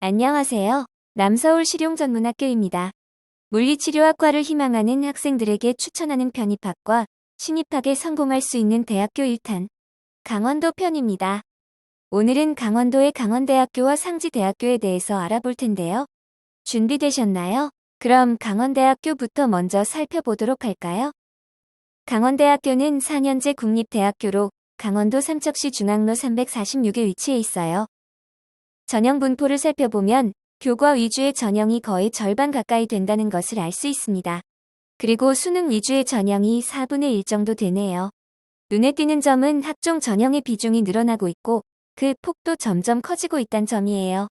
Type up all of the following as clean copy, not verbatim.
안녕하세요. 남서울 실용전문학교입니다. 물리치료학과를 희망하는 학생들에게 추천하는 편입학과 신입학에 성공할 수 있는 대학교 1탄 강원도 편입니다. 오늘은 강원도의 강원대학교와 상지대학교에 대해서 알아볼 텐데요. 준비되셨나요? 그럼 강원대학교부터 먼저 살펴보도록 할까요? 강원대학교는 4년제 국립대학교로 강원도 삼척시 중앙로 346에 위치해 있어요. 전형 분포를 살펴보면 교과 위주의 전형이 거의 절반 가까이 된다는 것을 알 수 있습니다. 그리고 수능 위주의 전형이 4분의 1 정도 되네요. 눈에 띄는 점은 학종 전형의 비중이 늘어나고 있고 그 폭도 점점 커지고 있다는 점이에요.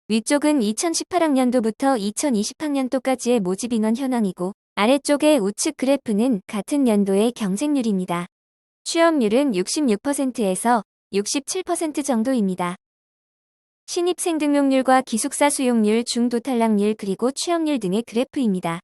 위쪽은 2018학년도부터 2020학년도까지의 모집 인원 현황이고 아래쪽의 우측 그래프는 같은 연도의 경쟁률입니다. 취업률은 66%에서 67% 정도입니다. 신입생 등록률과 기숙사 수용률, 중도 탈락률 그리고 취업률 등의 그래프입니다.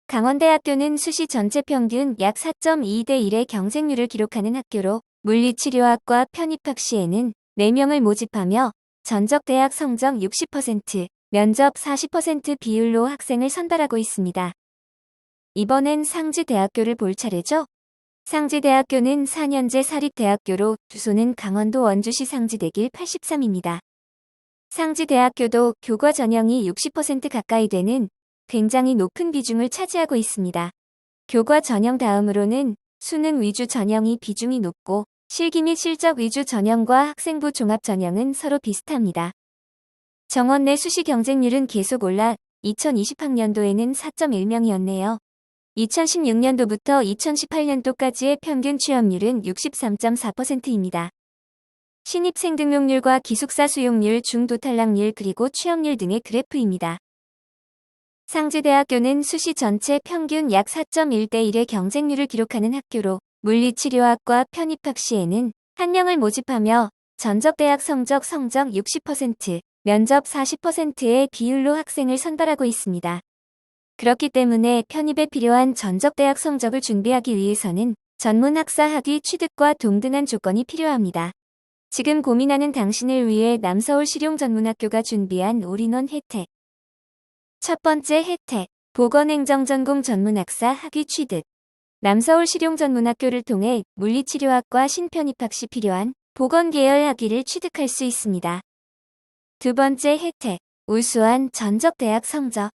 강원대학교는 수시 전체 평균 약 4.2대 1의 경쟁률을 기록하는 학교로 물리치료학과 편입학 시에는 4명을 모집하며 전적대학 성적 60%, 면접 40% 비율로 학생을 선발하고 있습니다. 이번엔 상지대학교를 볼 차례죠? 상지대학교는 4년제 사립대학교로 주소는 강원도 원주시 상지대길 83입니다. 상지대학교도 교과 전형이 60% 가까이 되는 굉장히 높은 비중을 차지하고 있습니다. 교과 전형 다음으로는 수능 위주 전형이 비중이 높고 실기 및 실적 위주 전형과 학생부 종합 전형은 서로 비슷합니다. 정원 내 수시 경쟁률은 계속 올라 2020학년도에는 4.1명이었네요. 2016년도부터 2018년도까지의 평균 취업률은 63.4%입니다. 신입생 등록률과 기숙사 수용률, 중도 탈락률 그리고 취업률 등의 그래프입니다. 상지대학교는 수시 전체 평균 약 4.1대 1의 경쟁률을 기록하는 학교로 물리치료학과 편입학 시에는 1명을 모집하며 전적대학 성적 60%, 면접 40%의 비율로 학생을 선발하고 있습니다. 그렇기 때문에 편입에 필요한 전적대학 성적을 준비하기 위해서는 전문학사 학위 취득과 동등한 조건이 필요합니다. 지금 고민하는 당신을 위해 남서울 실용전문학교가 준비한 올인원 혜택. 첫 번째 혜택, 보건행정전공 전문학사 학위 취득. 남서울 실용전문학교를 통해 물리치료학과 신편입학 시 필요한 보건계열 학위를 취득할 수 있습니다. 두 번째 혜택, 우수한 전적대학 성적.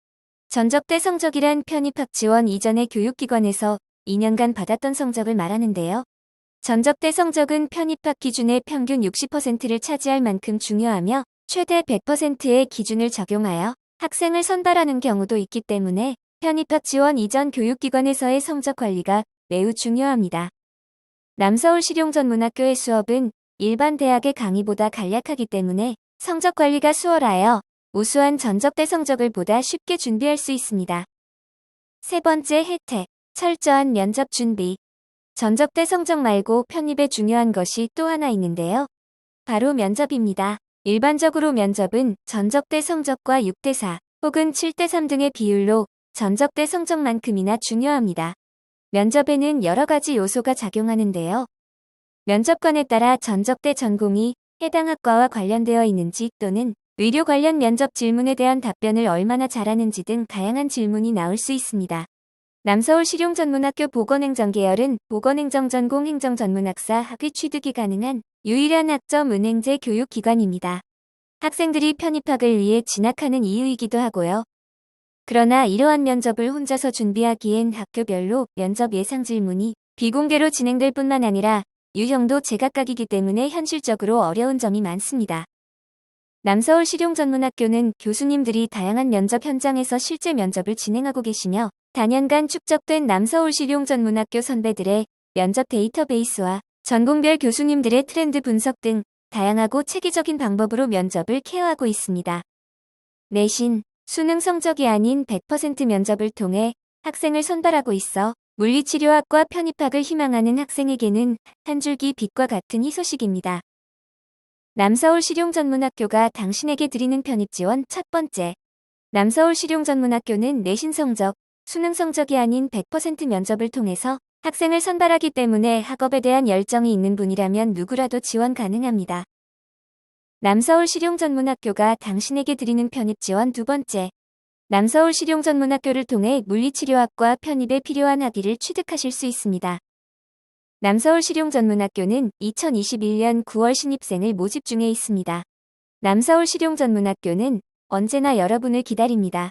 전적대 성적이란 편입학 지원 이전의 교육기관에서 2년간 받았던 성적을 말하는데요. 전적대 성적은 편입학 기준의 평균 60%를 차지할 만큼 중요하며 최대 100%의 기준을 적용하여 학생을 선발하는 경우도 있기 때문에 편입학 지원 이전 교육기관에서의 성적 관리가 매우 중요합니다. 남서울 실용전문학교의 수업은 일반 대학의 강의보다 간략하기 때문에 성적 관리가 수월하여 우수한 전적대 성적을 보다 쉽게 준비할 수 있습니다. 세 번째 혜택, 철저한 면접 준비. 전적대 성적 말고 편입에 중요한 것이 또 하나 있는데요. 바로 면접입니다. 일반적으로 면접은 전적대 성적과 6대4 혹은 7대3 등의 비율로 전적대 성적만큼이나 중요합니다. 면접에는 여러 가지 요소가 작용하는데요. 면접관에 따라 전적대 전공이 해당 학과와 관련되어 있는지 또는 의료 관련 면접 질문에 대한 답변을 얼마나 잘하는지 등 다양한 질문이 나올 수 있습니다. 남서울 실용전문학교 보건행정계열은 보건행정전공 행정전문학사 학위 취득이 가능한 유일한 학점 은행제 교육기관입니다. 학생들이 편입학을 위해 진학하는 이유이기도 하고요. 그러나 이러한 면접을 혼자서 준비하기엔 학교별로 면접 예상 질문이 비공개로 진행될 뿐만 아니라 유형도 제각각이기 때문에 현실적으로 어려운 점이 많습니다. 남서울 실용전문학교는 교수님들이 다양한 면접 현장에서 실제 면접을 진행하고 계시며 다년간 축적된 남서울 실용전문학교 선배들의 면접 데이터베이스와 전공별 교수님들의 트렌드 분석 등 다양하고 체계적인 방법으로 면접을 케어하고 있습니다. 내신, 수능 성적이 아닌 100% 면접을 통해 학생을 선발하고 있어 물리치료학과 편입학을 희망하는 학생에게는 한 줄기 빛과 같은 희소식입니다. 남서울 실용전문학교가 당신에게 드리는 편입지원 첫 번째. 남서울 실용전문학교는 내신 성적, 수능 성적이 아닌 100% 면접을 통해서 학생을 선발하기 때문에 학업에 대한 열정이 있는 분이라면 누구라도 지원 가능합니다. 남서울 실용전문학교가 당신에게 드리는 편입 지원 두 번째. 남서울 실용전문학교를 통해 물리치료학과 편입에 필요한 학위를 취득하실 수 있습니다. 남서울 실용전문학교는 2021년 9월 신입생을 모집 중에 있습니다. 남서울 실용전문학교는 언제나 여러분을 기다립니다.